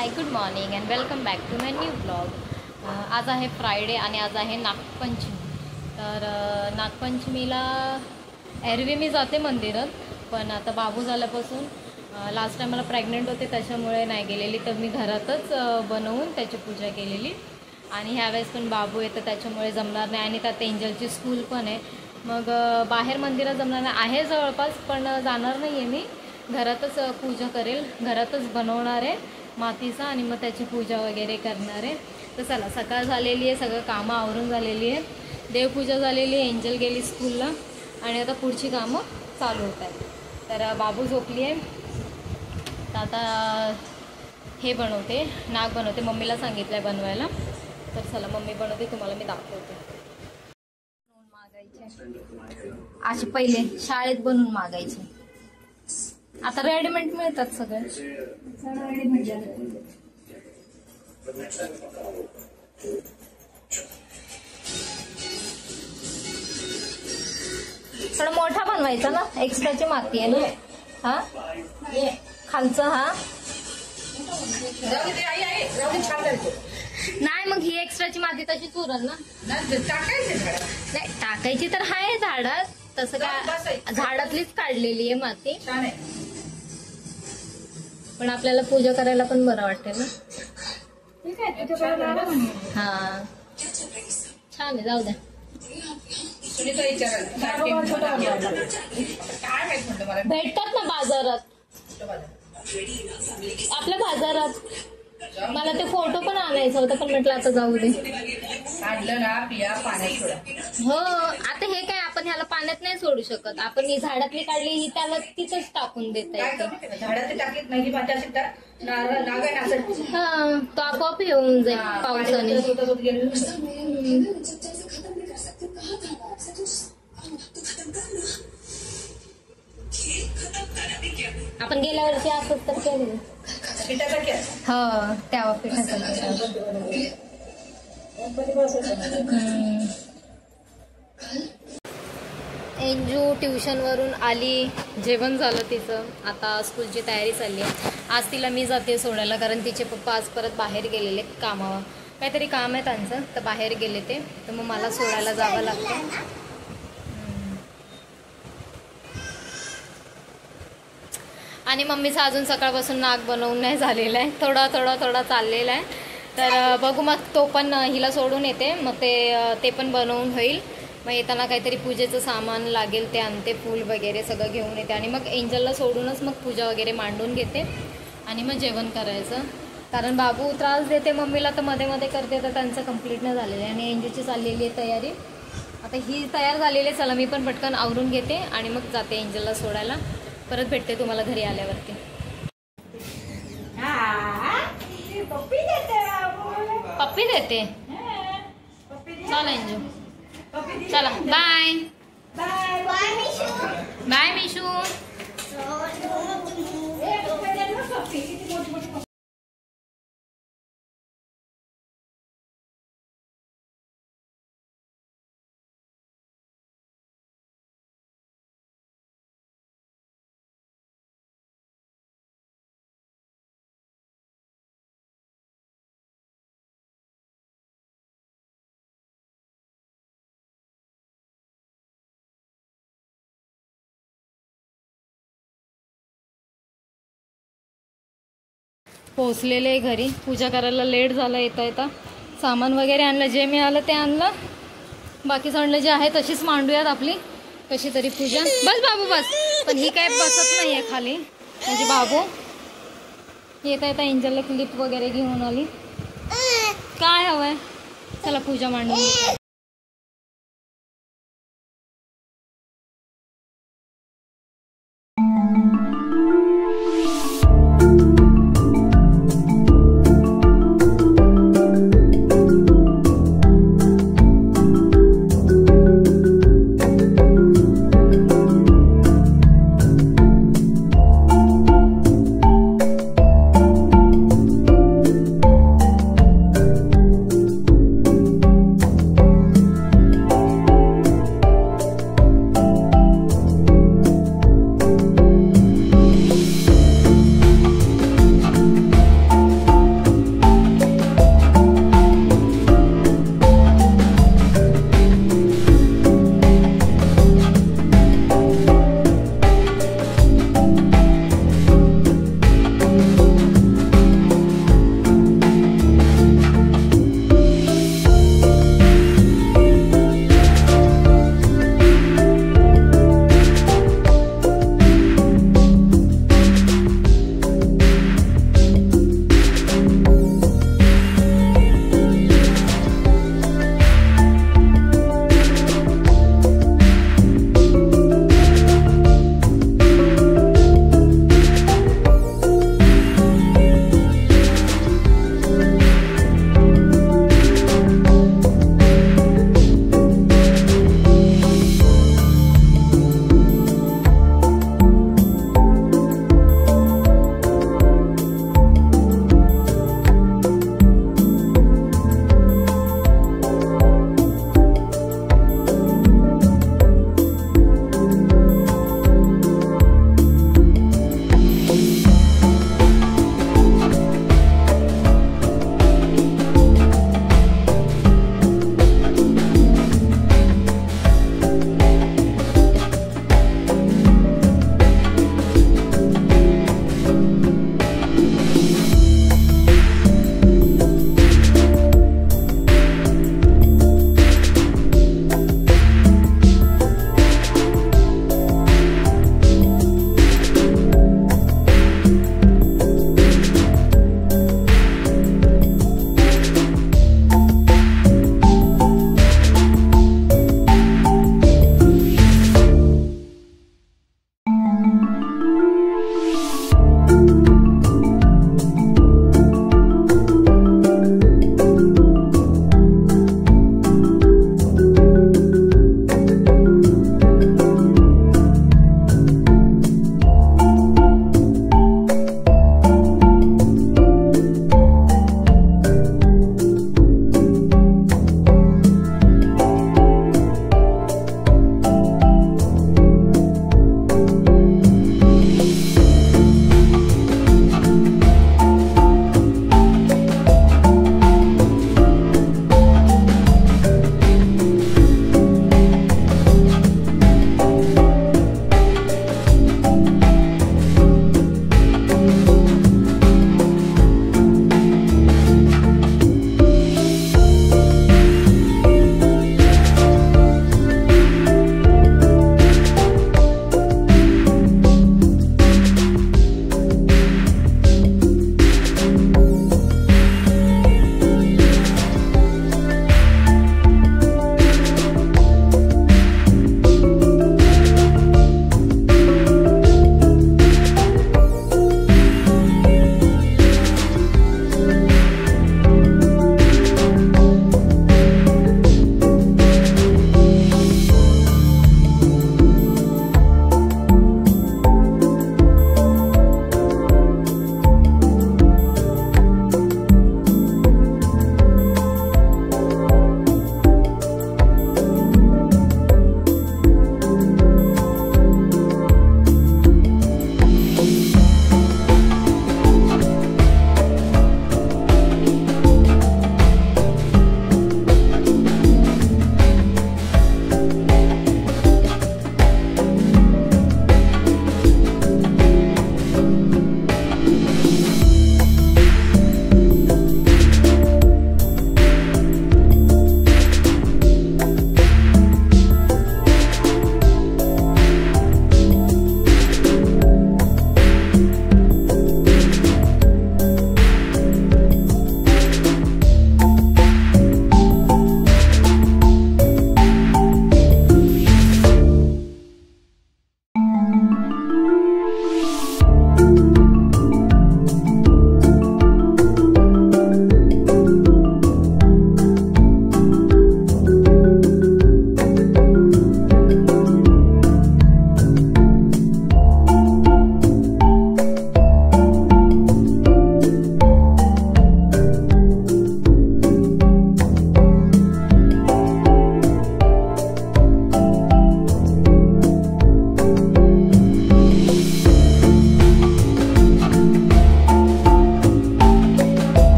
High, good morning and welcome back to my new blog. आज आहे Friday आणि आज आहे नागपंचमी. तर नागपंचमीला एरवी मी जाते मंदिरात, पण आता बाबू झाल्यापासून लास्ट टाइम मला प्रेग्नंट होते त्याच्यामुळे नाही गेलेली, तर मी घरातच बनवून त्याची पूजा केलेली. आणि ह्यावेळेस पण बाबू येतं त्याच्यामुळे जमणार नाही आणि त्यात एंजलची स्कूल पण आहे. मग बाहेर मंदिरात जमणार नाही आहे जवळपास, पण जाणार नाही आहे मी. घरातच पूजा करेल, घरातच बनवणार आहे मातीचा आणि मग त्याची पूजा वगैरे करणार आहे. तर चला, सकाळ झालेली आहे, सगळं कामं आवरून झालेली आहे, देवपूजा झालेली आहे, एंजल गेली स्कूलला आणि आता पुढची कामं चालू होत आहेत. तर बाबू झोपली आहे, तर आता हे बनवते, नाग बनवते. मम्मीला सांगितलं आहे बनवायला, तर चला मम्मी बनवते, तुम्हाला मी दाखवते. मागायचे असे पहिले शाळेत बनवून मागायचे, आता रेडीमेड मिळतात सगळे. थोडा मोठा बनवायचा ना, एक्स्ट्राची माती आहे ना. हा खालचं, हा नाही, मग ही एक्स्ट्राची माती तशीच उरल ना. नाही टाकायची तर आहे झाडात, तसं काय झाडातलीच काढलेली आहे माती, पण आपल्याला पूजा करायला पण बरं वाटते ना. हा छान आहे, जाऊ द्या. भेटतात ना बाजारात, आपल्या बाजारात. मला ते फोटो पण आणायचं होतं, पण म्हटलं आता जाऊ दे. हो, आता हे काय आपण ह्याला पाण्यात नाही सोडू शकत. आपण ही झाडातली काढली, ही त्याला तिथंच टाकून देता येतं. हा, तो आपोआप येऊन जाईल पावसाने. आपण गेल्या वर्षी असंच तर केलं. हो, तेव्हा पिठाचा. एंजू ट्युशनवरून आली, जेवण झालं तिचं, आता स्कूलची तयारी चालली आहे. आज तिला मी जाते सोडायला, कारण तिचे पप्पा आज परत बाहेर गेलेले कामावर, काहीतरी काम आहे त्यांचं, तर बाहेर गेले ते, तर मग मला सोडायला जावं लागतं. आणि मम्मीचा अजून सकाळपासून नाग बनवून नाही झालेला आहे, थोडा चाललेला आहे. तर बघू, मग तो पण हिला सोडून येते, मग ते पण बनवून होईल. मग येताना काहीतरी पूजेचं सामान लागेल ते आणते, फूल वगैरे सगळं घेऊन येते आणि मग एंजलला सोडूनच मग पूजा वगैरे मांडून घेते आणि मग जेवण करायचं. कारण बाबू त्रास देते मम्मीला, तर मध्ये मध्ये करते, तर त्यांचं कंप्लीट नाही झालेलं आहे. आणि एंजलची चाललेली आहे तयारी, आता ही तयार झालेली आहे. चला, मी पण पटकन आवरून घेते आणि मग जाते एंजलला सोडायला. परत भेटते तुम्हाला घरी आल्यावरती. पप्पी देते, चला एंजू, चला बाय बाय मिशू. पोचलेले घरी, पूजा करायला लेट झाला येता येता. सामान वगैरे आणलं, जे मिळालं ते आणलं, बाकी सगळं जे आहे तशीच मांडूयात आपली कशी तरी पूजा. बस बाबू बस. पण ही काय बसत नाही आहे खाली, म्हणजे बाबू येता येता एंजलला क्लिप वगैरे घेऊन आली. काय हवंय, चला पूजा मांडून.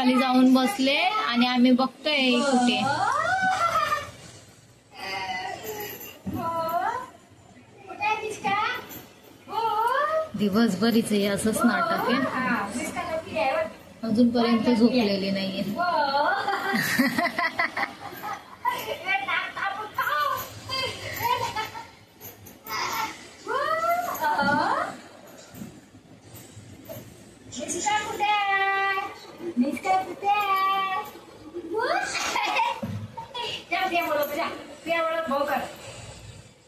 खाली जाऊन बसले आणि आम्ही बघतोय कुठे. दिवसभरीच आहे असंच नाटक आहे. अजूनपर्यंत झोपलेली नाहीये.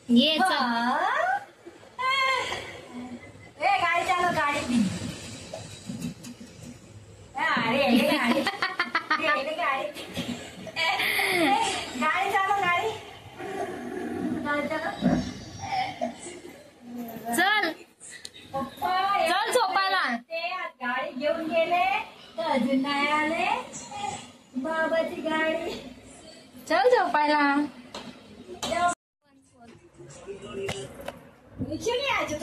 ये गाड़ी चालो गाड़ी गाड़ी चालो गाड़ी चल चल झोपायला. गाडी घेऊन गेले तर अजून नाही आले. बाबाची गाडी. चल झोपायला. रिक्षा नाही यायचं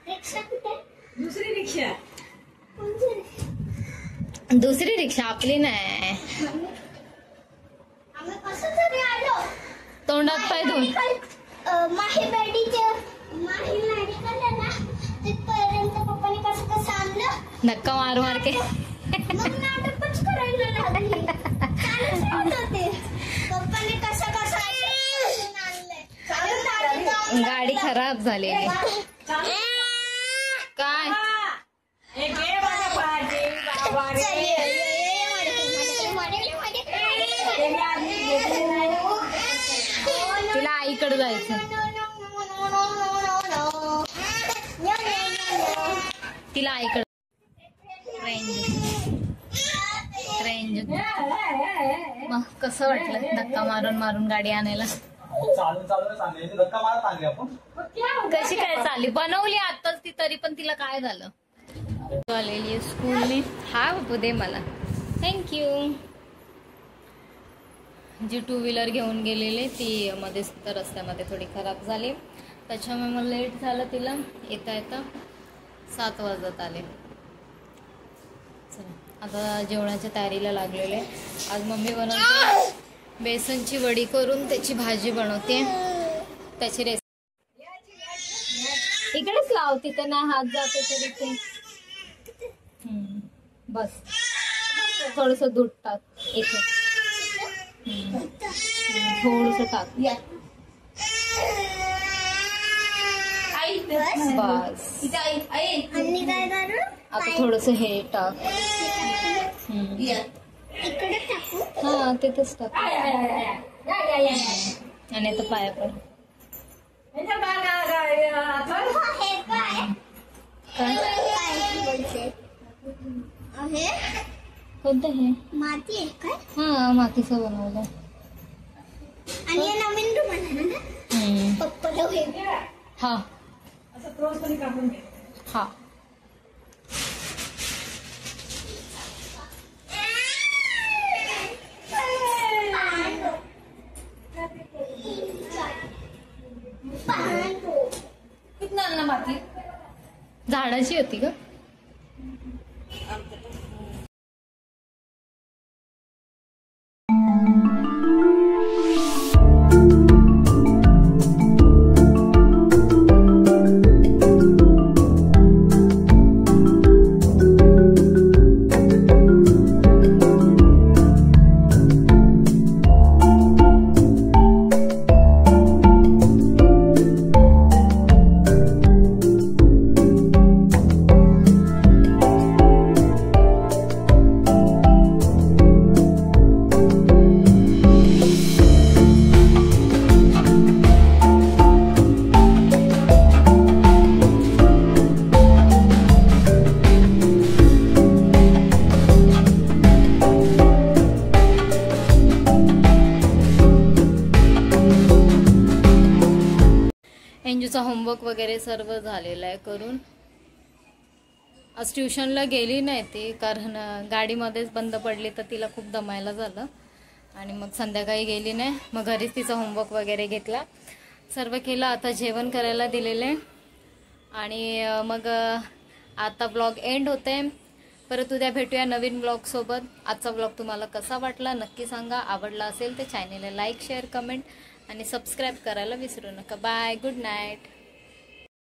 रिक्षा कुठे. दुसरी रिक्षा. दुसरी रिक्षा आपली नाही. आम्ही कसं तरी आलो. तोंडात पाय धुवून. माही मेडिकल आहे ना तिथपर्यंत पप्पाने कसं आणलं. धक्का मार मार के मग नाटकच करायला लागली. पप्पाने कसं आणलंय. गाडी खराब झालेली. काय तिला आईकडे जायचं. तिला आईकडे. रेंज मग कसं वाटलं धक्का मारून मारून गाडी आणायला. कशी काय चालली. बनवली आताच ती तरी पण तिला काय झालं. आलेली आहे स्कूलने. हा बापू दे मला. थँक्यू. जी 2 व्हीलर घेऊन गेलेली ती मध्येच तर रस्त्यामध्ये थोडी खराब झाली. त्याच्यामुळे मला लेट झालं तिला येता येता. 7 वाजत आले. चला आता जेवणाच्या तयारीला लागलेले. आज मम्मी बनवते बेसनची वडी करून त्याची भाजी बनवते. त्याची रेसिपी इकडेच लाव. तिथे नाही हात जाते तरी ते. बस थोडस दूध टाक. इथे थोडस टाक. बस आता थोडस हे टाक. हा तिथेच टाक. आणि आता पाया पण कोणतं हे माती आहे काय. हा मातीचं बनवलं. आणि नवीन रूम पप्पा हा हा कितना आणला माती. झाडाची होती का. एंजूचा होमवर्क वगैरे सर्व झालेला आहे करून. आज ट्युशनला गेली नाही ती कारण गाडीमध्येच बंद पडली तर तिला खूप दमायला झालं आणि मग संध्याकाळी गेली नाही. मग घरीच तिचा होमवर्क वगैरे घेतला सर्व केलं. आता जेवण करायला दिलेलं आहे आणि मग आता ब्लॉग एंड होते. परत उद्या भेटूया नवीन ब्लॉगसोबत. आजचा ब्लॉग तुम्हाला कसा वाटला नक्की सांगा. आवडला असेल तर चॅनेलला लाईक शेअर कमेंट आणि सबस्क्राईब करायला विसरू नका. Bye, good night.